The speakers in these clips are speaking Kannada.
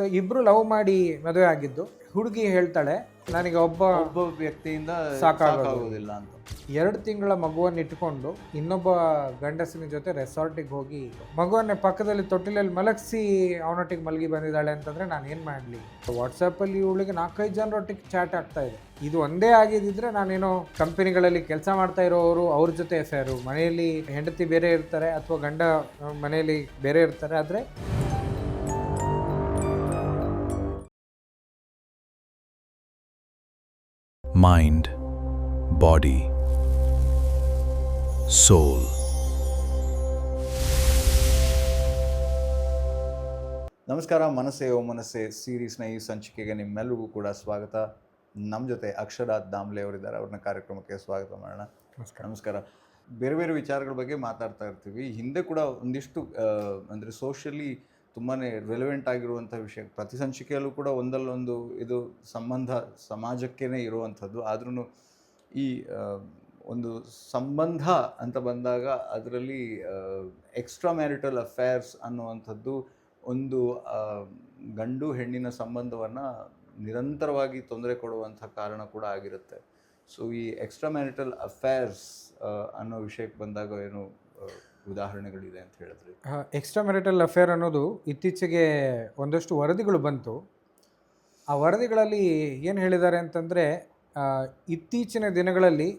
ಸೊ ಇಬ್ರು ಲವ್ ಮಾಡಿ ಮದುವೆ ಆಗಿದ್ದು. ಹುಡುಗಿ ಹೇಳ್ತಾಳೆ ನನಗೆ ಒಬ್ಬ ವ್ಯಕ್ತಿಯಿಂದ ಸಾಕಾಗೋದಿಲ್ಲ ಅಂತ. 2 ತಿಂಗಳ ಮಗುವನ್ನು ಇಟ್ಕೊಂಡು ಇನ್ನೊಬ್ಬ ಗಂಡಸಿನ ಜೊತೆ ರೆಸಾರ್ಟಿಗೆ ಹೋಗಿ ಮಗುವನ್ನೇ ಪಕ್ಕದಲ್ಲಿ ತೊಟ್ಟಿಲಲ್ಲಿ ಮಲಗಿಸಿ ಅವನೊಟ್ಟಿಗೆ ಮಲಗಿ ಬಂದಿದ್ದಾಳೆ ಅಂತಂದರೆ ನಾನು ಏನು ಮಾಡಲಿ? ವಾಟ್ಸಪ್ಪಲ್ಲಿ ಇವಳಿಗೆ 4-5 ಜನರೊಟ್ಟಿಗೆ ಚಾಟ್ ಆಗ್ತಾ ಇದೆ. ಇದು ಒಂದೇ ಆಗಿದ್ದಿದ್ರೆ ನಾನೇನೋ ಕಂಪನಿಗಳಲ್ಲಿ ಕೆಲಸ ಮಾಡ್ತಾ ಇರೋರು ಅವ್ರ ಜೊತೆ ಎಫೇರು, ಮನೆಯಲ್ಲಿ ಹೆಂಡತಿ ಬೇರೆ ಇರ್ತಾರೆ ಅಥವಾ ಗಂಡ ಮನೆಯಲ್ಲಿ ಬೇರೆ ಇರ್ತಾರೆ. ಆದರೆ Mind, body, soul. ನಮಸ್ಕಾರ. ಮನಸ್ಸೇ ಓ ಮನಸ್ಸೇ ಸೀರೀಸ್ನ ಈ ಸಂಚಿಕೆಗೆ ನಿಮ್ಮೆಲ್ಲರಿಗೂ ಕೂಡ ಸ್ವಾಗತ. ನಮ್ಮ ಜೊತೆ ಅಕ್ಷರ ದಾಮ್ಲೆ ಅವರಿದ್ದಾರೆ. ಅವ್ರನ್ನ ಕಾರ್ಯಕ್ರಮಕ್ಕೆ ಸ್ವಾಗತ ಮಾಡೋಣ. ನಮಸ್ಕಾರ. ಬೇರೆ ಬೇರೆ ವಿಚಾರಗಳ ಬಗ್ಗೆ ಮಾತಾಡ್ತಾ ಇರ್ತೀವಿ. ಹಿಂದೆ ಕೂಡ ಒಂದಿಷ್ಟು ಅಂದರೆ ಸೋಷಿಯಲಿ ತುಂಬಾ ರೆಲೆವೆಂಟ್ ಆಗಿರುವಂಥ ವಿಷಯ, ಪ್ರತಿ ಸಂಚಿಕೆಯಲ್ಲೂ ಕೂಡ ಒಂದಲ್ಲೊಂದು ಇದು ಸಂಬಂಧ ಸಮಾಜಕ್ಕೇ ಇರುವಂಥದ್ದು. ಆದ್ರೂ ಈ ಒಂದು ಸಂಬಂಧ ಅಂತ ಬಂದಾಗ ಅದರಲ್ಲಿ ಎಕ್ಸ್ಟ್ರಾ ಮ್ಯಾರಿಟಲ್ ಅಫೇರ್ಸ್ ಅನ್ನುವಂಥದ್ದು ಒಂದು ಗಂಡು ಹೆಣ್ಣಿನ ಸಂಬಂಧವನ್ನು ನಿರಂತರವಾಗಿ ತೊಂದರೆ ಕೊಡುವಂಥ ಕಾರಣ ಕೂಡ ಆಗಿರುತ್ತೆ. ಸೊ ಈ ಎಕ್ಸ್ಟ್ರಾ ಮ್ಯಾರಿಟಲ್ ಅಫೇರ್ಸ್ ಅನ್ನೋ ವಿಷಯಕ್ಕೆ ಬಂದಾಗ ಏನು ಉದಾಹರಣೆಗಳಿದೆ ಅಂತ ಹೇಳಿದ್ರಿ? ಎಕ್ಸ್ಟ್ರಾ ಮ್ಯಾರಿಟಲ್ ಅಫೇರ್ ಅನ್ನೋದು ಇತ್ತೀಚೆಗೆ ಒಂದಷ್ಟು ವರದಿಗಳು ಬಂತು. ಆ ವರದಿಗಳಲ್ಲಿ ಏನು ಹೇಳಿದ್ದಾರೆ ಅಂತಂದರೆ, ಇತ್ತೀಚಿನ ದಿನಗಳಲ್ಲಿ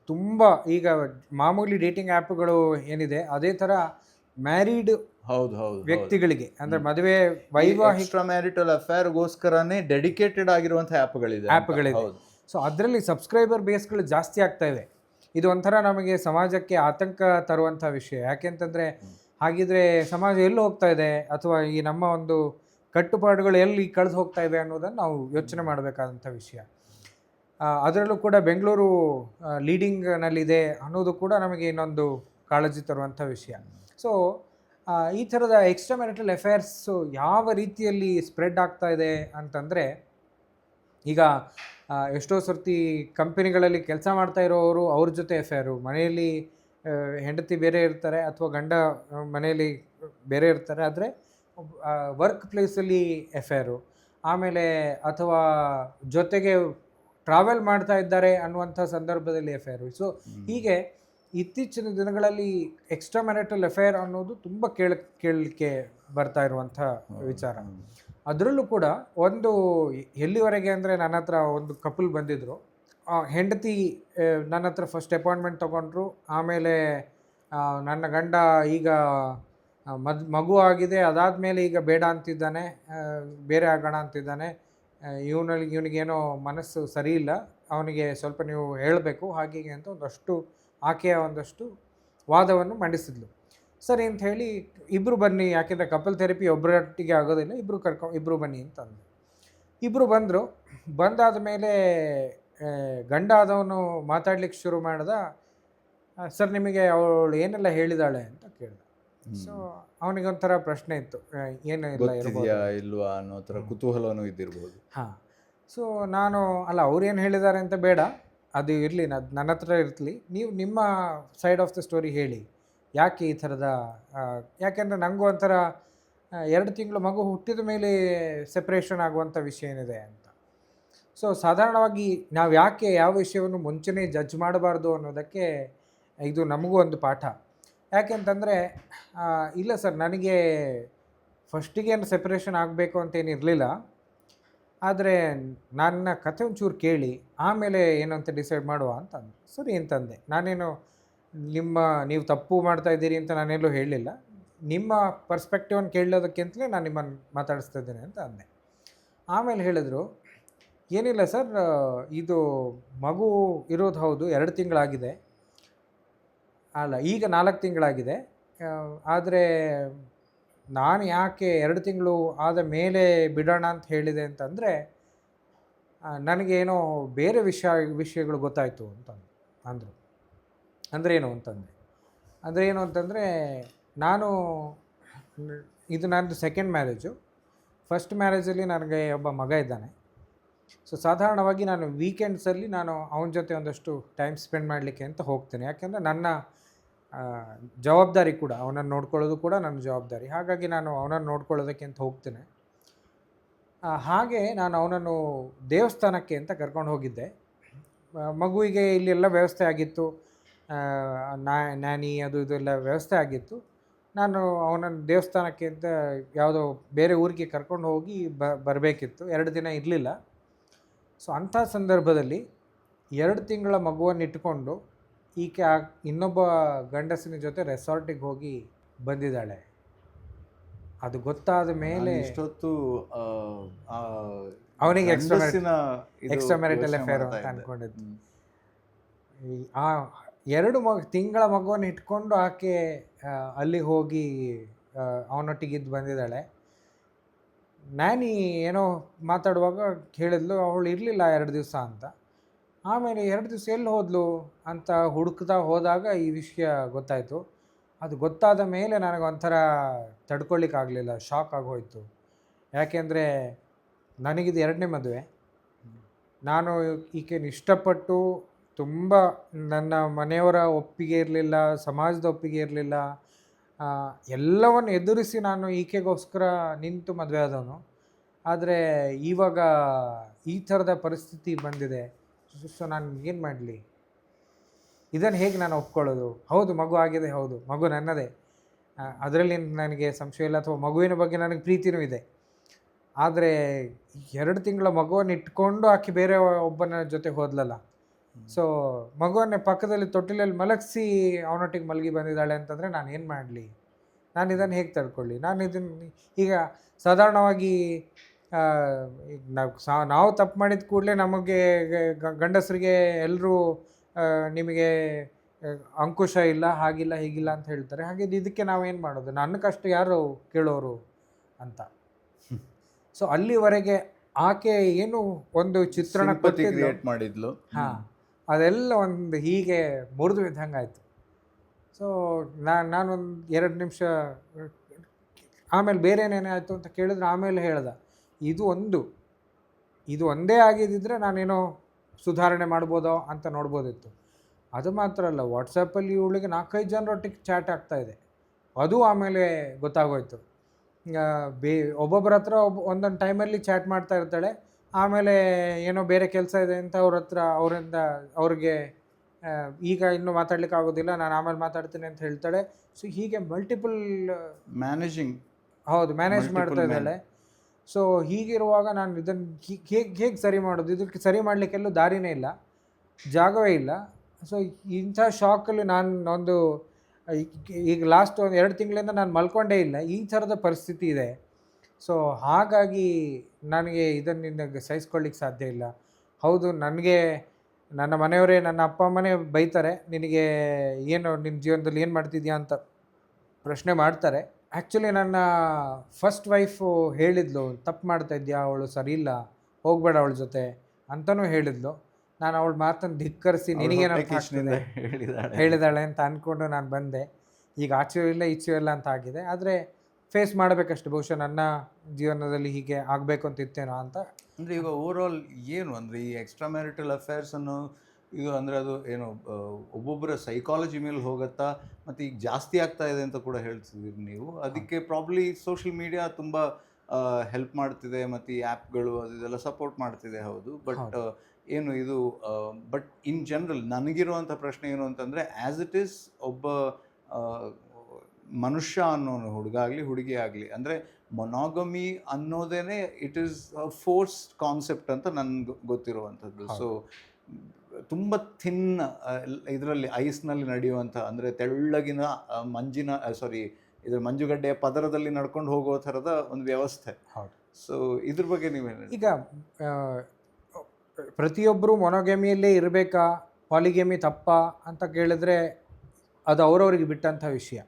ತುಂಬ ಈಗ ಮಾಮೂಲಿ ಡೇಟಿಂಗ್ ಆ್ಯಪ್ಗಳು ಏನಿದೆ ಅದೇ ಥರ ಮ್ಯಾರಿಡ್ ವ್ಯಕ್ತಿಗಳಿಗೆ ಅಂದರೆ ಮದುವೆ ವೈವಾಹಿಕ ಎಕ್ಸ್ಟ್ರಾ ಮ್ಯಾರಿಟಲ್ ಅಫೇರ್ಗೋಸ್ಕರನೇ ಡೆಡಿಕೇಟೆಡ್ ಆಗಿರುವಂಥ ಆ್ಯಪ್ಗಳಿದೆ. ಸೊ ಅದರಲ್ಲಿ ಸಬ್ಸ್ಕ್ರೈಬರ್ ಬೇಸ್ಗಳು ಜಾಸ್ತಿ ಆಗ್ತಾ ಇವೆ. ಇದು ಒಂಥರ ನಮಗೆ ಸಮಾಜಕ್ಕೆ ಆತಂಕ ತರುವಂಥ ವಿಷಯ. ಯಾಕೆಂತಂದರೆ ಹಾಗಿದ್ರೆ ಸಮಾಜ ಎಲ್ಲಿ ಹೋಗ್ತಾ ಇದೆ ಅಥವಾ ಈ ನಮ್ಮ ಒಂದು ಕಟ್ಟುಪಾಡುಗಳು ಎಲ್ಲಿ ಕಳೆದು ಹೋಗ್ತಾ ಇವೆ ಅನ್ನೋದನ್ನು ನಾವು ಯೋಚನೆ ಮಾಡಬೇಕಾದಂಥ ವಿಷಯ. ಅದರಲ್ಲೂ ಕೂಡ ಬೆಂಗಳೂರು ಲೀಡಿಂಗ್ನಲ್ಲಿದೆ ಅನ್ನೋದು ಕೂಡ ನಮಗೆ ಇನ್ನೊಂದು ಕಾಳಜಿ ತರುವಂಥ ವಿಷಯ. ಸೊ ಈ ಥರದ ಎಕ್ಸ್ಟ್ರಾ ಮ್ಯಾರಿಟಲ್ ಅಫೇರ್ಸು ಯಾವ ರೀತಿಯಲ್ಲಿ ಸ್ಪ್ರೆಡ್ ಆಗ್ತಾ ಇದೆ ಅಂತಂದರೆ, ಈಗ ಎಷ್ಟೋ ಸರ್ತಿ ಕಂಪನಿಗಳಲ್ಲಿ ಕೆಲಸ ಮಾಡ್ತಾ ಇರೋರು ಅವ್ರ ಜೊತೆ ಎಫೇರು, ಮನೆಯಲ್ಲಿ ಹೆಂಡತಿ ಬೇರೆ ಇರ್ತಾರೆ ಅಥವಾ ಗಂಡ ಮನೆಯಲ್ಲಿ ಬೇರೆ ಇರ್ತಾರೆ, ಆದರೆ ವರ್ಕ್ ಪ್ಲೇಸಲ್ಲಿ ಎಫೇರು, ಆಮೇಲೆ ಅಥವಾ ಜೊತೆಗೆ ಟ್ರಾವೆಲ್ ಮಾಡ್ತಾ ಇದ್ದಾರೆ ಅನ್ನುವಂಥ ಸಂದರ್ಭದಲ್ಲಿ ಎಫೇರು. ಸೊ ಹೀಗೆ ಇತ್ತೀಚಿನ ದಿನಗಳಲ್ಲಿ ಎಕ್ಸ್ಟ್ರಾ ಮ್ಯಾರಿಟಲ್ ಅಫೇರ್ ಅನ್ನೋದು ತುಂಬ ಕೇಳಲಿಕ್ಕೆ ಬರ್ತಾ ಇರುವಂಥ ವಿಚಾರ. ಅದರಲ್ಲೂ ಕೂಡ ಒಂದು ಎಲ್ಲಿವರೆಗೆ ಅಂದರೆ, ನನ್ನ ಹತ್ರ ಒಂದು ಕಪಲ್ ಬಂದಿದ್ದರು. ಹೆಂಡತಿ ನನ್ನ ಹತ್ರ ಫಸ್ಟ್ ಅಪಾಯಿಂಟ್ಮೆಂಟ್ ತೊಗೊಂಡ್ರು. ಆಮೇಲೆ ನನ್ನ ಗಂಡ ಈಗ ಮಗು ಆಗಿದೆ, ಅದಾದಮೇಲೆ ಈಗ ಬೇಡ ಅಂತಿದ್ದಾನೆ, ಬೇರೆ ಆಗೋಣ ಅಂತಿದ್ದಾನೆ, ಇವನಿಗೇನೋ ಮನಸ್ಸು ಸರಿ ಇಲ್ಲ, ಅವನಿಗೆ ಸ್ವಲ್ಪ ನೀವು ಹೇಳಬೇಕು ಹಾಗೆ ಅಂತ ಆಕೆಯ ಒಂದಷ್ಟು ವಾದವನ್ನು ಮಂಡಿಸಿದ್ಲು. ಸರಿ ಅಂತ ಹೇಳಿ ಇಬ್ಬರು ಬನ್ನಿ, ಯಾಕೆಂದರೆ ಕಪಲ್ ಥೆರಪಿ ಒಬ್ಬರೊಟ್ಟಿಗೆ ಆಗೋದಿಲ್ಲ, ಇಬ್ಬರು ಬನ್ನಿ ಅಂತ ಅಂದರು. ಇಬ್ಬರು ಬಂದರು. ಬಂದಾದ ಮೇಲೆ ಗಂಡ ಆದವನು ಮಾತಾಡ್ಲಿಕ್ಕೆ ಶುರು ಮಾಡ್ದ. ಸರ್ ನಿಮಗೆ ಅವಳು ಏನೆಲ್ಲ ಹೇಳಿದಾಳೆ ಅಂತ ಕೇಳಿದ. ಸೊ ಅವನಿಗೊಂಥರ ಪ್ರಶ್ನೆ ಇತ್ತು, ಏನು ಇಲ್ವಾ ಅನ್ನೋ ಥರ ಕುತೂಹಲನೂ ಇದ್ದಿರ್ಬೋದು. ಹಾಂ. ಸೊ ನಾನು ಅವ್ರು ಏನು ಹೇಳಿದ್ದಾರೆ ಅಂತ ಬೇಡ, ಅದು ಇರಲಿ, ನನ್ನ ಹತ್ರ ಇರಲಿ, ನೀವು ನಿಮ್ಮ ಸೈಡ್ ಆಫ್ ದ ಸ್ಟೋರಿ ಹೇಳಿ, ಯಾಕೆ ಈ ಥರದ, ಯಾಕೆಂದರೆ ನನಗೂ ಒಂಥರ 2 ತಿಂಗಳು ಮಗು ಹುಟ್ಟಿದ ಮೇಲೆ ಸೆಪ್ರೇಷನ್ ಆಗುವಂಥ ವಿಷಯ ಏನಿದೆ ಅಂತ. ಸೊ ಸಾಧಾರಣವಾಗಿ ನಾವು ಯಾಕೆ ಯಾವ ವಿಷಯವನ್ನು ಮುಂಚೆನೇ ಜಡ್ಜ್ ಮಾಡಬಾರ್ದು ಅನ್ನೋದಕ್ಕೆ ಇದು ನಮಗೂ ಒಂದು ಪಾಠ. ಯಾಕೆಂತಂದರೆ, ಇಲ್ಲ ಸರ್, ನನಗೆ ಫಸ್ಟಿಗೇನು ಸೆಪ್ರೇಷನ್ ಆಗಬೇಕು ಅಂತೇನಿರಲಿಲ್ಲ, ಆದರೆ ನನ್ನ ಕಥೆ ಒಂಚೂರು ಕೇಳಿ ಆಮೇಲೆ ಏನು ಅಂತ ಡಿಸೈಡ್ ಮಾಡುವ ಅಂತ ಅಂದೆ. ಸರಿ ಅಂತಂದೆ. ನಾನೇನು ನೀವು ತಪ್ಪು ಮಾಡ್ತಾ ಇದ್ದೀರಿ ಅಂತ ನಾನೆಲ್ಲೂ ಹೇಳಲಿಲ್ಲ, ನಿಮ್ಮ ಪರ್ಸ್ಪೆಕ್ಟಿವನ್ನು ಕೇಳೋದಕ್ಕಿಂತಲೇ ನಾನು ನಿಮ್ಮನ್ನು ಮಾತಾಡಿಸ್ತಾ ಇದ್ದೇನೆ ಅಂತ ಅಂದೆ. ಆಮೇಲೆ ಹೇಳಿದ್ರು, ಏನಿಲ್ಲ ಸರ್, ಇದು ಮಗು ಇರೋದು ಹೌದು, 2 ತಿಂಗಳಾಗಿದೆ, ಈಗ 4 ತಿಂಗಳಾಗಿದೆ, ಆದರೆ ನಾನು ಯಾಕೆ 2 ತಿಂಗಳು ಆದ ಮೇಲೆ ಬಿಡೋಣ ಅಂತ ಹೇಳಿದೆ ಅಂತಂದರೆ, ನನಗೇನೋ ಬೇರೆ ವಿಷಯಗಳು ಗೊತ್ತಾಯಿತು ಅಂತ ಅಂದರು. ಅಂದರೆ ಏನು ಅಂತಂದರೆ, ಇದು ನನ್ನದು ಸೆಕೆಂಡ್ ಮ್ಯಾರೇಜು. ಫಸ್ಟ್ ಮ್ಯಾರೇಜಲ್ಲಿ ನನಗೆ ಒಬ್ಬ ಮಗ ಇದ್ದಾನೆ. ಸೊ ಸಾಧಾರಣವಾಗಿ ನಾನು ವೀಕೆಂಡ್ಸಲ್ಲಿ ಅವನ ಜೊತೆ ಒಂದಷ್ಟು ಟೈಮ್ ಸ್ಪೆಂಡ್ ಮಾಡಲಿಕ್ಕೆ ಅಂತ ಹೋಗ್ತೇನೆ. ಯಾಕೆಂದರೆ ನನ್ನ ಜವಾಬ್ದಾರಿ ಕೂಡ, ಅವನನ್ನು ನೋಡ್ಕೊಳ್ಳೋದು ಕೂಡ ನನ್ನ ಜವಾಬ್ದಾರಿ. ಹಾಗಾಗಿ ನಾನು ಅವನನ್ನು ನೋಡ್ಕೊಳ್ಳೋದಕ್ಕೆ ಅಂತ ಹೋಗ್ತೇನೆ. ಹಾಗೆ ನಾನು ಅವನನ್ನು ದೇವಸ್ಥಾನಕ್ಕೆ ಅಂತ ಕರ್ಕೊಂಡು ಹೋಗಿದ್ದೆ. ಮಗುವಿಗೆ ಇಲ್ಲೆಲ್ಲ ವ್ಯವಸ್ಥೆ ಆಗಿತ್ತು, ನ್ಯಾನಿ ಅದು ಇದೆಲ್ಲ ವ್ಯವಸ್ಥೆ ಆಗಿತ್ತು. ನಾನು ಅವನನ್ನು ದೇವಸ್ಥಾನಕ್ಕೆ ಅಂತ ಯಾವುದೋ ಬೇರೆ ಊರಿಗೆ ಕರ್ಕೊಂಡು ಹೋಗಿ ಬರಬೇಕಿತ್ತು. 2 ದಿನ ಇರಲಿಲ್ಲ. ಸೊ ಅಂಥ ಸಂದರ್ಭದಲ್ಲಿ 2 ತಿಂಗಳ ಮಗುವನ್ನು ಇಟ್ಕೊಂಡು ಈಕೆ ಇನ್ನೊಬ್ಬ ಗಂಡಸಿನ ಜೊತೆ ರೆಸಾರ್ಟಿಗೆ ಹೋಗಿ ಬಂದಿದ್ದಾಳೆ. ಅದು ಗೊತ್ತಾದ ಮೇಲೆ ಇಷ್ಟೊತ್ತು ಅವನಿಗೆ ಎಕ್ಸ್ಟ್ರಾ ಮ್ಯಾರಿಟಲ್ ಅಫೇರ್ ಅಂತ ಅಂದ್ಕೊಂಡಿದ್ದು. ಆ 2 ತಿಂಗಳ ಮಗುವನ್ನು ಇಟ್ಕೊಂಡು ಆಕೆ ಅಲ್ಲಿ ಹೋಗಿ ಅವನೊಟ್ಟಿಗಿದ್ದು ಬಂದಿದ್ದಾಳೆ. ನ್ಯಾನಿ ಏನೋ ಮಾತಾಡುವಾಗ ಹೇಳಿದ್ಲು ಅವಳು ಇರಲಿಲ್ಲ 2 ದಿವಸ ಅಂತ. ಆಮೇಲೆ 2 ದಿವಸ ಎಲ್ಲಿ ಹೋದ್ಲು ಅಂತ ಹುಡುಕ್ತಾ ಹೋದಾಗ ಈ ವಿಷಯ ಗೊತ್ತಾಯಿತು. ಅದು ಗೊತ್ತಾದ ಮೇಲೆ ನನಗೊಂಥರ ತಡ್ಕೊಳ್ಳಿಕ್ಕಾಗಲಿಲ್ಲ, ಶಾಕ್ ಆಗೋಯ್ತು. ಯಾಕೆಂದರೆ ನನಗಿದು 2ನೇ ಮದುವೆ. ನಾನು ಈಕೆನ ಇಷ್ಟಪಟ್ಟು ತುಂಬ, ನನ್ನ ಮನೆಯವರ ಒಪ್ಪಿಗೆ ಇರಲಿಲ್ಲ, ಸಮಾಜದ ಒಪ್ಪಿಗೆ ಇರಲಿಲ್ಲ, ಎಲ್ಲವನ್ನು ಎದುರಿಸಿ ನಾನು ಈಕೆಗೋಸ್ಕರ ನಿಂತು ಮದುವೆ ಆದವನು. ಆದರೆ ಇವಾಗ ಈ ಥರದ ಪರಿಸ್ಥಿತಿ ಬಂದಿದೆ. ಸೊ ನಾನು ಏನು ಮಾಡಲಿ? ಇದನ್ನು ಹೇಗೆ ನಾನು ಒಪ್ಕೊಳ್ಳೋದು? ಹೌದು, ಮಗು ಆಗಿದೆ, ಹೌದು, ಮಗು ನನ್ನದೇ, ಅದರಲ್ಲಿ ನನಗೆ ಸಂಶಯ ಇಲ್ಲ, ಅಥವಾ ಮಗುವಿನ ಬಗ್ಗೆ ನನಗೆ ಪ್ರೀತಿನೂ ಇದೆ. ಆದರೆ 2 ತಿಂಗಳ ಮಗುವನ್ನು ಇಟ್ಕೊಂಡು ಆಕೆ ಬೇರೆ ಒಬ್ಬನ ಜೊತೆ ಹೋದ್ಲಲ್ಲ. ಸೊ ಮಗುವನ್ನೇ ಪಕ್ಕದಲ್ಲಿ ತೊಟ್ಟಿಲಲ್ಲಿ ಮಲಗಿಸಿ ಅವನೊಟ್ಟಿಗೆ ಮಲಗಿ ಬಂದಿದ್ದಾಳೆ ಅಂತಂದರೆ ನಾನು ಏನು ಮಾಡಲಿ? ನಾನು ಇದನ್ನು ಹೇಗೆ ತಡ್ಕೊಳ್ಳಿ? ನಾನು ಇದನ್ನು ಈಗ ಸಾಧಾರಣವಾಗಿ ನಾವು ತಪ್ಪು ಮಾಡಿದ ಕೂಡಲೇ ನಮಗೆ ಗಂಡಸರಿಗೆ ಎಲ್ಲರೂ ನಿಮಗೆ ಅಂಕುಶ ಇಲ್ಲ, ಹಾಗಿಲ್ಲ, ಹೀಗಿಲ್ಲ ಅಂತ ಹೇಳ್ತಾರೆ. ಹಾಗೆ ಇದಕ್ಕೆ ನಾವೇನು ಮಾಡೋದು? ನನ್ನ ಕಷ್ಟ ಯಾರು ಕೇಳೋರು ಅಂತ. ಸೊ ಅಲ್ಲಿವರೆಗೆ ಆಕೆ ಏನು ಒಂದು ಚಿತ್ರಣ ಕ್ರಿಯೇಟ್ ಮಾಡಿದ್ಲು, ಅದೆಲ್ಲ ಒಂದು ಹೀಗೆ ಮುರಿದು ಬಿದ್ದಂಗೆ ಆಯಿತು. ಸೊ ನಾನೊಂದು 2 ನಿಮಿಷ ಆಮೇಲೆ ಬೇರೆ ಏನೇನೇ ಆಯಿತು ಅಂತ ಕೇಳಿದ್ರೆ ಆಮೇಲೆ ಹೇಳ್ದೆ, ಇದು ಒಂದೇ ಆಗಿದ್ದಿದ್ರೆ ನಾನೇನೋ ಸುಧಾರಣೆ ಮಾಡ್ಬೋದೋ ಅಂತ ನೋಡ್ಬೋದಿತ್ತು. ಅದು ಮಾತ್ರ ಅಲ್ಲ, ವಾಟ್ಸಪ್ಪಲ್ಲಿ ಇವಳಿಗೆ 4-5 ಜನರೊಟ್ಟಿಗೆ ಚಾಟ್ ಆಗ್ತಾಯಿದೆ. ಅದು ಆಮೇಲೆ ಗೊತ್ತಾಗೋಯ್ತು. ಒಬ್ಬೊಬ್ಬರ ಹತ್ರ ಒಂದೊಂದು ಟೈಮಲ್ಲಿ ಚಾಟ್ ಮಾಡ್ತಾ ಇರ್ತಾಳೆ. ಆಮೇಲೆ ಏನೋ ಬೇರೆ ಕೆಲಸ ಇದೆ ಅಂತ ಅವ್ರಿಗೆ ಈಗ ಇನ್ನೂ ಮಾತಾಡ್ಲಿಕ್ಕೆ ಆಗೋದಿಲ್ಲ, ನಾನು ಆಮೇಲೆ ಮಾತಾಡ್ತೀನಿ ಅಂತ ಹೇಳ್ತಾಳೆ. ಸೊ ಹೀಗೆ ಮಲ್ಟಿಪಲ್ ಮ್ಯಾನೇಜ್ ಮಾಡ್ತಾ ಇದ್ದಾಳೆ. ಸೊ ಹೀಗಿರುವಾಗ ನಾನು ಇದನ್ನು ಹೇಗೆ ಸರಿ ಮಾಡೋದು? ಇದಕ್ಕೆ ಸರಿ ಮಾಡಲಿಕ್ಕೆಲ್ಲೂ ದಾರಿನೇ ಇಲ್ಲ, ಜಾಗವೇ ಇಲ್ಲ. ಸೊ ಇಂಥ ಶಾಕಲ್ಲಿ ನಾನು ಈಗ ಲಾಸ್ಟ್ 2 ತಿಂಗಳಿಂದ ನಾನು ಮಲ್ಕೊಂಡೇ ಇಲ್ಲ. ಈ ಥರದ ಪರಿಸ್ಥಿತಿ ಇದೆ. ಸೊ ಹಾಗಾಗಿ ನನಗೆ ಇದನ್ನು ಸಹಿಸ್ಕೊಳ್ಳಿಕ್ಕೆ ಸಾಧ್ಯ ಇಲ್ಲ. ಹೌದು, ನನ್ನ ಮನೆಯವರೇ, ನನ್ನ ಅಪ್ಪ ಅಮ್ಮನೇ ಬೈತಾರೆ, ನಿನಗೆ ಏನು ನಿನ್ನ ಜೀವನದಲ್ಲಿ ಏನು ಮಾಡ್ತಿದ್ಯಾ ಅಂತ ಪ್ರಶ್ನೆ ಮಾಡ್ತಾರೆ. ಆ್ಯಕ್ಚುಲಿ ನನ್ನ ಫಸ್ಟ್ ವೈಫು ಹೇಳಿದ್ಲು, ತಪ್ಪು ಮಾಡ್ತಾಯಿದ್ಯಾ, ಅವಳು ಸರಿ ಇಲ್ಲ, ಹೋಗಬೇಡ ಅವಳ ಜೊತೆ ಅಂತಲೂ ಹೇಳಿದ್ಲು. ನಾನು ಅವಳ ಮಾತನ್ನು ಧಿಕ್ಕರಿಸಿ ನಿನಗೇನೋ ಹೇಳಿದಾಳೆ ಅಂತ ಅಂದ್ಕೊಂಡು ನಾನು ಬಂದೆ. ಈಗ ಆಚೆಯೂ ಇಲ್ಲ ಈಚೆಯೂ ಇಲ್ಲ ಅಂತ ಆಗಿದೆ. ಆದರೆ ಫೇಸ್ ಮಾಡಬೇಕಷ್ಟು. ಬಹುಶಃ ನನ್ನ ಜೀವನದಲ್ಲಿ ಹೀಗೆ ಆಗಬೇಕು ಅಂತ ಇತ್ತೇನೋ ಅಂತ. ಅಂದರೆ ಈಗ ಓವರಾಲ್ ಏನು ಅಂದರೆ ಈ ಎಕ್ಸ್ಟ್ರಾ ಮ್ಯಾರಿಟಲ್ ಅಫೇರ್ಸನ್ನು ಇದು ಅಂದರೆ ಅದು ಏನು ಒಬ್ಬೊಬ್ಬರ ಸೈಕಾಲಜಿ ಮೇಲೆ ಹೋಗುತ್ತಾ, ಮತ್ತು ಈಗ ಜಾಸ್ತಿ ಆಗ್ತಾ ಇದೆ ಅಂತ ಕೂಡ ಹೇಳ್ತಿದ್ದೀರಿ ನೀವು. ಅದಕ್ಕೆ ಪ್ರಾಬ್ಲಿ ಸೋಷಿಯಲ್ ಮೀಡಿಯಾ ತುಂಬ ಹೆಲ್ಪ್ ಮಾಡ್ತಿದೆ, ಮತ್ತು ಈ ಆ್ಯಪ್ಗಳು ಅದೆಲ್ಲ ಸಪೋರ್ಟ್ ಮಾಡ್ತಿದೆ. ಹೌದು, ಬಟ್ ಏನು ಇದು ಬಟ್ ಇನ್ ಜನರಲ್ ನನಗಿರುವಂಥ ಪ್ರಶ್ನೆ ಏನು ಅಂತಂದರೆ, ಆ್ಯಸ್ ಇಟ್ ಈಸ್ ಒಬ್ಬ ಮನುಷ್ಯ ಅನ್ನೋನು, ಹುಡುಗ ಆಗಲಿ ಹುಡುಗಿ ಆಗಲಿ, ಅಂದರೆ ಮೊನಾಗಮಿ ಅನ್ನೋದೇ ಇಟ್ ಈಸ್ ಫೋರ್ಸ್ಡ್ ಕಾನ್ಸೆಪ್ಟ್ ಅಂತ ನನಗೆ ಗೊತ್ತಿರುವಂಥದ್ದು. ಸೊ ತುಂಬ ಥಿನ್ ಇದರಲ್ಲಿ ಐಸ್ನಲ್ಲಿ ನಡೆಯುವಂಥ, ಅಂದರೆ ತೆಳ್ಳಗಿನ ಮಂಜುಗಡ್ಡೆಯ ಪದರದಲ್ಲಿ ನಡ್ಕೊಂಡು ಹೋಗೋ ಥರದ ಒಂದು ವ್ಯವಸ್ಥೆ. ಸೊ ಇದ್ರ ಬಗ್ಗೆ ನೀವೇನು? ಈಗ ಪ್ರತಿಯೊಬ್ಬರು ಮೊನೋಗಮಿಯಲ್ಲೇ ಇರಬೇಕಾ, ಪಾಲಿಗಮಿ ತಪ್ಪಾ ಅಂತ ಕೇಳಿದ್ರೆ ಅದು ಅವರವರಿಗೆ ಬಿಟ್ಟಂಥ ವಿಷಯ.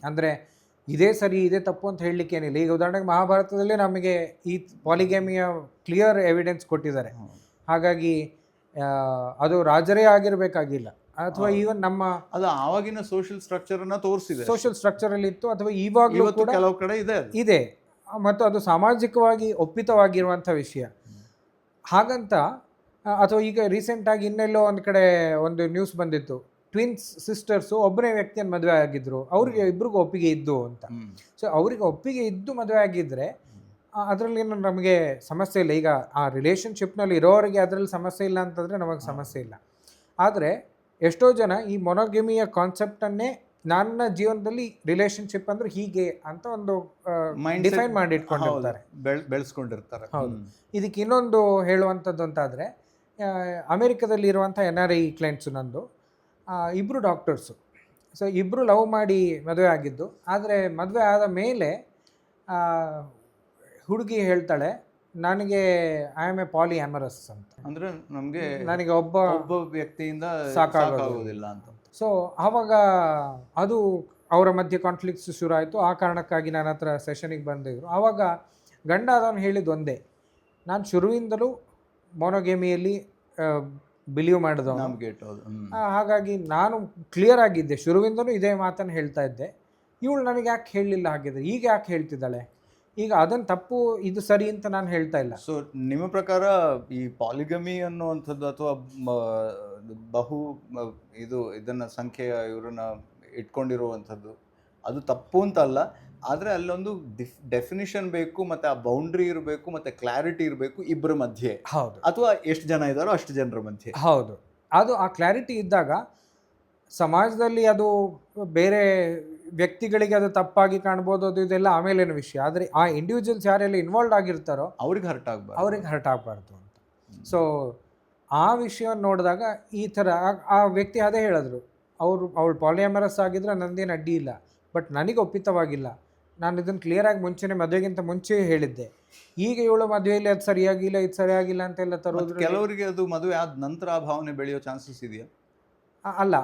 ಅಂದರೆ ಇದೇ ಸರಿ ಇದೇ ತಪ್ಪು ಅಂತ ಹೇಳಲಿಕ್ಕೇನಿಲ್ಲ. ಈಗ ಉದಾಹರಣೆಗೆ ಮಹಾಭಾರತದಲ್ಲೇ ನಮಗೆ ಈ ಪಾಲಿಗಮಿಯ ಕ್ಲಿಯರ್ ಎವಿಡೆನ್ಸ್ ಕೊಟ್ಟಿದ್ದಾರೆ. ಹಾಗಾಗಿ ಅದು ರಾಜರೇ ಆಗಿರಬೇಕಾಗಿಲ್ಲ, ಅಥವಾ ಈವನ್ ನಮ್ಮ ಅದು ಆವಾಗಿನ ಸೋಷಿಯಲ್ ಸ್ಟ್ರಕ್ಚರನ್ನು ತೋರಿಸಿದೆ, ಸೋಷಿಯಲ್ ಸ್ಟ್ರಕ್ಚರಲ್ಲಿ ಇತ್ತು, ಅಥವಾ ಇವಾಗಲೂ ಕೂಡ ಕೆಲವು ಕಡೆ ಇದೆ, ಮತ್ತು ಅದು ಸಾಮಾಜಿಕವಾಗಿ ಒಪ್ಪಿತವಾಗಿರುವಂಥ ವಿಷಯ. ಹಾಗಂತ ಅಥವಾ ಈಗ ರೀಸೆಂಟಾಗಿ ಇನ್ನೆಲ್ಲೋ ಒಂದು ಕಡೆ ಒಂದು ನ್ಯೂಸ್ ಬಂದಿತ್ತು, ಟ್ವಿನ್ಸ್ ಸಿಸ್ಟರ್ಸು ಒಬ್ಬನೇ ವ್ಯಕ್ತಿಯನ್ನು ಮದುವೆ ಆಗಿದ್ರು, ಅವ್ರಿಗೆ ಇಬ್ರಿಗೂ ಒಪ್ಪಿಗೆ ಇದ್ದು ಅಂತ. ಸೊ ಅವರಿಗೆ ಒಪ್ಪಿಗೆ ಇದ್ದು ಮದುವೆ ಆಗಿದ್ದರೆ ಅದರಲ್ಲಿ ನಮಗೆ ಸಮಸ್ಯೆ ಇಲ್ಲ. ಈಗ ಆ ರಿಲೇಷನ್ಶಿಪ್ನಲ್ಲಿ ಇರೋರಿಗೆ ಅದರಲ್ಲಿ ಸಮಸ್ಯೆ ಇಲ್ಲ ಅಂತಂದರೆ ನಮಗೆ ಸಮಸ್ಯೆ ಇಲ್ಲ. ಆದರೆ ಎಷ್ಟೋ ಜನ ಈ ಮೊನೋಗಮಿಯ ಕಾನ್ಸೆಪ್ಟನ್ನೇ ನನ್ನ ಜೀವನದಲ್ಲಿ ರಿಲೇಷನ್ಶಿಪ್ ಅಂದರೆ ಹೀಗೆ ಅಂತ ಒಂದು ಡಿಫೈನ್ ಮಾಡಿ ಇಟ್ಕೊಂಡಿರ್ತಾರೆ, ಬೆಳೆಸ್ಕೊಂಡಿರ್ತಾರೆ. ಹೌದು. ಇದಕ್ಕೆ ಇನ್ನೊಂದು ಹೇಳುವಂಥದ್ದು ಅಂತಾದರೆ, ಅಮೇರಿಕಾದಲ್ಲಿ ಇರುವಂಥ NRI ಕ್ಲೈಂಟ್ಸು ನಂದು ಇಬ್ಬರು ಡಾಕ್ಟರ್ಸು. ಸೊ ಇಬ್ಬರು ಲವ್ ಮಾಡಿ ಮದುವೆ ಆಗಿದ್ದು. ಆದರೆ ಮದುವೆ ಆದ ಮೇಲೆ ಹುಡುಗಿ ಹೇಳ್ತಾಳೆ, ನನಗೆ ಐ ಆಮ್ ಎ ಪಾಲಿ ಆಮರಸ್ ಅಂತ. ಅಂದ್ರೆ ನನಗೆ ಒಬ್ಬ ವ್ಯಕ್ತಿಯಿಂದ ಸಾಕಾಗೋದಿಲ್ಲ ಅಂತ. ಸೊ ಆವಾಗ ಅದು ಅವರ ಮಧ್ಯೆ ಕಾನ್ಫ್ಲಿಕ್ಟ್ಸ್ ಶುರು ಆಯಿತು. ಆ ಕಾರಣಕ್ಕಾಗಿ ನನ್ನ ಹತ್ರ ಸೆಷನಿಗೆ ಬಂದಿದ್ರು. ಆವಾಗ ಗಂಡ ಅದನ್ನು ಹೇಳಿದ್ದು ಒಂದೇ, ನಾನು ಶುರುವಿಂದಲೂ ಮೊನೋಗೇಮಿಯಲ್ಲಿ ಬಿಲೀವ್ ಮಾಡಿದವನು. ಹಾಗಾಗಿ ನಾನು ಕ್ಲಿಯರ್ ಆಗಿದ್ದೆ, ಶುರುವಿಂದಲೂ ಇದೇ ಮಾತನ್ನು ಹೇಳ್ತಾ ಇದ್ದೆ. ಇವಳು ನನಗೆ ಯಾಕೆ ಹೇಳಲಿಲ್ಲ ಹಾಗಿದ್ರೆ, ಈಗ ಯಾಕೆ ಹೇಳ್ತಿದ್ದಾಳೆ? ಈಗ ಅದನ್ನು ತಪ್ಪು ಇದು ಸರಿ ಅಂತ ನಾನು ಹೇಳ್ತಾ ಇಲ್ಲ. ಸೊ ನಿಮ್ಮ ಪ್ರಕಾರ ಈ ಪಾಲಿಗಮಿ ಅನ್ನುವಂಥದ್ದು ಅಥವಾ ಇದನ್ನ ಸಂಖ್ಯೆಯ ಇವರನ್ನ ಇಟ್ಕೊಂಡಿರುವಂಥದ್ದು ಅದು ತಪ್ಪು ಅಂತ ಅಲ್ಲ, ಆದರೆ ಅಲ್ಲೊಂದು ಡೆಫಿನಿಷನ್ ಬೇಕು, ಮತ್ತೆ ಆ ಬೌಂಡ್ರಿ ಇರಬೇಕು, ಮತ್ತೆ ಕ್ಲಾರಿಟಿ ಇರಬೇಕು ಇಬ್ಬರ ಮಧ್ಯೆ. ಹೌದು. ಅಥವಾ ಎಷ್ಟು ಜನ ಇದ್ದಾರೋ ಅಷ್ಟು ಜನರ ಮಧ್ಯೆ. ಹೌದು. ಅದು ಆ ಕ್ಲಾರಿಟಿ ಇದ್ದಾಗ ಸಮಾಜದಲ್ಲಿ ಅದು ಬೇರೆ ವ್ಯಕ್ತಿಗಳಿಗೆ ಅದು ತಪ್ಪಾಗಿ ಕಾಣ್ಬೋದು, ಅದು ಇದೆಲ್ಲ ಆಮೇಲಿನ ವಿಷಯ. ಆದರೆ ಆ ಇಂಡಿವಿಜುವಲ್ಸ್ ಯಾರೆಲ್ಲ ಇನ್ವಾಲ್ವ್ ಆಗಿರ್ತಾರೋ ಅವ್ರಿಗೆ ಹರ್ಟ್ ಆಗಬಾರ್ದು ಅಂತ. ಸೊ ಆ ವಿಷಯವನ್ನು ನೋಡಿದಾಗ ಈ ಥರ ಆ ವ್ಯಕ್ತಿ ಅದೇ ಹೇಳಿದ್ರು, ಅವಳು ಪಾಲಿಯಾಮರಸ್ ಆಗಿದ್ರೆ ನಂದೇನು ಅಡ್ಡಿ ಇಲ್ಲ, ಬಟ್ ನನಗೆ ಒಪ್ಪಿತವಾಗಿಲ್ಲ. ನಾನು ಇದನ್ನು ಕ್ಲಿಯರಾಗಿ ಮುಂಚೆನೇ ಮದುವೆಗಿಂತ ಮುಂಚೆ ಹೇಳಿದ್ದೆ. ಈಗ ಇವಳು ಮದುವೆಯಲ್ಲಿ ಅದು ಸರಿಯಾಗಿಲ್ಲ, ಇದು ಸರಿಯಾಗಿಲ್ಲ ಅಂತೆಲ್ಲ ತರೋದು. ಕೆಲವರಿಗೆ ಅದು ಮದುವೆ ಆದ ನಂತರ ಆ ಭಾವನೆ ಬೆಳೆಯೋ ಚಾನ್ಸಸ್ ಇದೆಯಾ? ಅಲ್ಲ,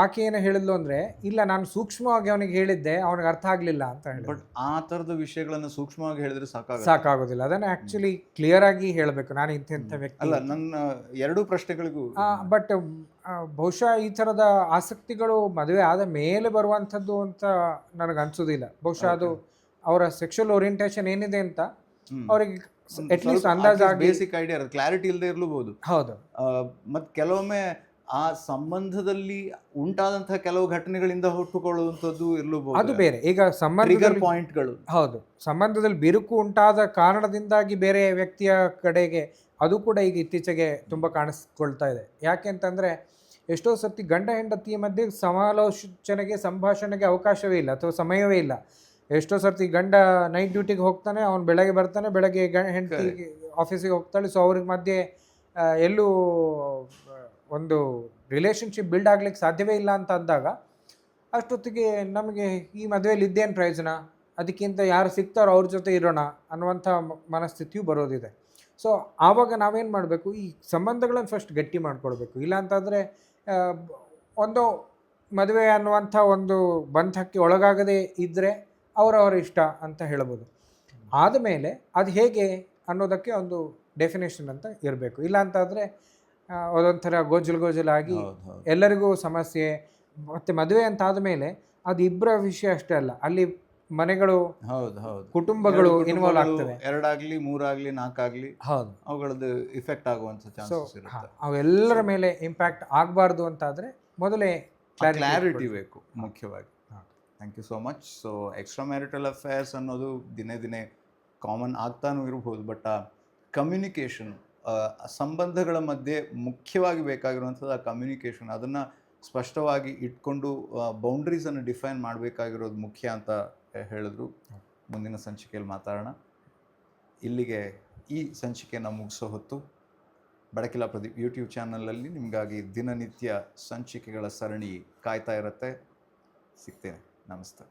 ಆಕೆ ಏನು ಹೇಳಿದ್ಲು ಅಂದರೆ, ಇಲ್ಲ ನಾನು ಸೂಕ್ಷ್ಮವಾಗಿ ಅವನಿಗೆ ಹೇಳಿದ್ದೆ, ಅವನಿಗೆ ಅರ್ಥ ಆಗಲಿಲ್ಲ ಅಂತ ಹೇಳಿ. ಬಟ್ ಆ ಥರದ ವಿಷಯಗಳನ್ನು ಸೂಕ್ಷ್ಮವಾಗಿ ಹೇಳಿದ್ರೆ ಸಾಕಾಗೋದಿಲ್ಲ. ಅದನ್ನು ಆ್ಯಕ್ಚುಲಿ ಕ್ಲಿಯರ್ ಆಗಿ ಹೇಳಬೇಕು, ನಾನು ಇಂಥ ವ್ಯಕ್ತಿ ಅಲ್ಲ. ನನ್ನ ಎರಡೂ ಪ್ರಶ್ನೆಗಳಿಗೂ ಬಟ್ ಬಹುಶಃ ಈ ಥರದ ಆಸಕ್ತಿಗಳು ಮದುವೆ ಆದ ಮೇಲೆ ಬರುವಂಥದ್ದು ಅಂತ ನನಗೆ ಅನ್ಸೋದಿಲ್ಲ. ಬಹುಶಃ ಅದು ಅವರ ಸೆಕ್ಷುವಲ್ ಓರಿಯೆಂಟೇಷನ್ ಏನಿದೆ ಅಂತ ಅವರಿಗೆ ಅಟ್ಲೀಸ್ಟ್ ಅಂದಾಜಾಗಿ ಬೇಸಿಕ್ ಐಡಿಯಾ, ಕ್ಲಾರಿಟಿ ಇಲ್ಲದೆ ಇರಲೂಬಹುದು. ಹೌದು. ಮತ್ತು ಕೆಲವೊಮ್ಮೆ ಆ ಸಂಬಂಧದಲ್ಲಿ ಉಂಟಾದಂತಹ ಕೆಲವು ಘಟನೆಗಳಿಂದ ಹುಟ್ಟುಕೊಳ್ಳುವಂಥದ್ದು ಇರಲೂಬಹುದು. ಅದು ಬೇರೆ. ಈಗ ಸಂಬಂಧದಲ್ಲಿ ಪಾಯಿಂಟ್ಗಳು, ಹೌದು, ಸಂಬಂಧದಲ್ಲಿ ಬಿರುಕು ಉಂಟಾದ ಕಾರಣದಿಂದಾಗಿ ಬೇರೆ ವ್ಯಕ್ತಿಯ ಕಡೆಗೆ ಅದು ಕೂಡ ಈಗ ಇತ್ತೀಚೆಗೆ ತುಂಬ ಕಾಣಿಸ್ಕೊಳ್ತಾ ಇದೆ. ಯಾಕೆ ಅಂತಂದರೆ, ಎಷ್ಟೋ ಸರ್ತಿ ಗಂಡ ಹೆಂಡತಿಯ ಮಧ್ಯೆ ಸಮಾಲೋಚನೆಗೆ, ಸಂಭಾಷಣೆಗೆ ಅವಕಾಶವೇ ಇಲ್ಲ ಅಥವಾ ಸಮಯವೇ ಇಲ್ಲ. ಎಷ್ಟೋ ಸರ್ತಿ ಗಂಡ ನೈಟ್ ಡ್ಯೂಟಿಗೆ ಹೋಗ್ತಾನೆ, ಅವನು ಬೆಳಗ್ಗೆ ಬರ್ತಾನೆ, ಬೆಳಗ್ಗೆ ಹೆಂಡತಿ ಆಫೀಸಿಗೆ ಹೋಗ್ತಾಳೆ. ಸೊ ಅವ್ರ ಮಧ್ಯೆ ಎಲ್ಲೂ ಒಂದು ರಿಲೇಷನ್ಶಿಪ್ ಬಿಲ್ಡ್ ಆಗ್ಲಿಕ್ಕೆ ಸಾಧ್ಯವೇ ಇಲ್ಲ ಅಂತ ಅಂದಾಗ, ಅಷ್ಟೊತ್ತಿಗೆ ನಮಗೆ ಈ ಮದುವೆಯಲ್ಲಿ ಇದ್ದೇನು ಪ್ರಯೋಜನ, ಅದಕ್ಕಿಂತ ಯಾರು ಸಿಗ್ತಾರೋ ಅವ್ರ ಜೊತೆ ಇರೋಣ ಅನ್ನುವಂಥ ಮನಸ್ಥಿತಿಯು ಬರೋದಿದೆ. ಸೊ ಆವಾಗ ನಾವೇನು ಮಾಡಬೇಕು, ಈ ಸಂಬಂಧಗಳನ್ನು ಫಸ್ಟ್ ಗಟ್ಟಿ ಮಾಡ್ಕೊಳ್ಬೇಕು. ಇಲ್ಲ ಅಂತಂದರೆ ಒಂದು ಮದುವೆ ಅನ್ನುವಂಥ ಒಂದು ಬಂಧಕ್ಕೆ ಒಳಗಾಗದೇ ಇದ್ದರೆ ಅವರವರ ಇಷ್ಟ ಅಂತ ಹೇಳ್ಬೋದು. ಆದಮೇಲೆ ಅದು ಹೇಗೆ ಅನ್ನೋದಕ್ಕೆ ಒಂದು ಡೆಫಿನೇಷನ್ ಅಂತ ಇರಬೇಕು. ಇಲ್ಲ ಅಂತಂದರೆ ಅದೊಂಥರ ಗೋಜಲಾಗಿ ಎಲ್ಲರಿಗೂ ಸಮಸ್ಯೆ. ಮತ್ತು ಮದುವೆ ಅಂತ ಆದಮೇಲೆ ಅದು ಇಬ್ಬರ ವಿಷಯ ಅಷ್ಟೇ ಅಲ್ಲ, ಅಲ್ಲಿ ಮನೆಗಳು, ಕುಟುಂಬಗಳು ಇನ್ವಾಲ್ವ್ ಆಗ್ತವೆ. 2 ಆಗಲಿ 3 ಆಗಲಿ 4 ಆಗಲಿ, ಹೌದು, ಅವುಗಳದ್ದು ಇಫೆಕ್ಟ್ ಆಗುವಂಥ ಚಾನ್ಸಸ್ ಇರುತ್ತೆ. ಅವೆಲ್ಲರ ಮೇಲೆ ಇಂಪ್ಯಾಕ್ಟ್ ಆಗಬಾರ್ದು ಅಂತಾದರೆ ಮೊದಲೇ ಕ್ಲಾರಿಟಿ ಬೇಕು ಮುಖ್ಯವಾಗಿ. Thank you so much. So extra marital affairs ಅನ್ನೋದು ದಿನೇ ದಿನೇ ಕಾಮನ್ ಆಗ್ತಾನೂ ಇರ್ಬೋದು, ಬಟ್ ಆ ಕಮ್ಯುನಿಕೇಷನ್, ಸಂಬಂಧಗಳ ಮಧ್ಯೆ ಮುಖ್ಯವಾಗಿ ಬೇಕಾಗಿರುವಂಥದ್ದು ಆ ಕಮ್ಯುನಿಕೇಷನ್, ಅದನ್ನು ಸ್ಪಷ್ಟವಾಗಿ ಇಟ್ಕೊಂಡು ಬೌಂಡ್ರೀಸನ್ನು ಡಿಫೈನ್ ಮಾಡಬೇಕಾಗಿರೋದು ಮುಖ್ಯ ಅಂತ ಹೇಳಿದ್ರು. ಮುಂದಿನ ಸಂಚಿಕೆಯಲ್ಲಿ ಮಾತಾಡೋಣ. ಇಲ್ಲಿಗೆ ಈ ಸಂಚಿಕೆಯನ್ನು ಮುಗಿಸೋ ಹೊತ್ತು. ಬಡಕಿಲಾ ಪ್ರದೀಪ್ ಯೂಟ್ಯೂಬ್ ಚಾನಲಲ್ಲಿ ನಿಮಗಾಗಿ ದಿನನಿತ್ಯ ಸಂಚಿಕೆಗಳ ಸರಣಿ ಕಾಯ್ತಾ ಇರುತ್ತೆ. ಸಿಗ್ತೇನೆ. ನಮಸ್ತೆ.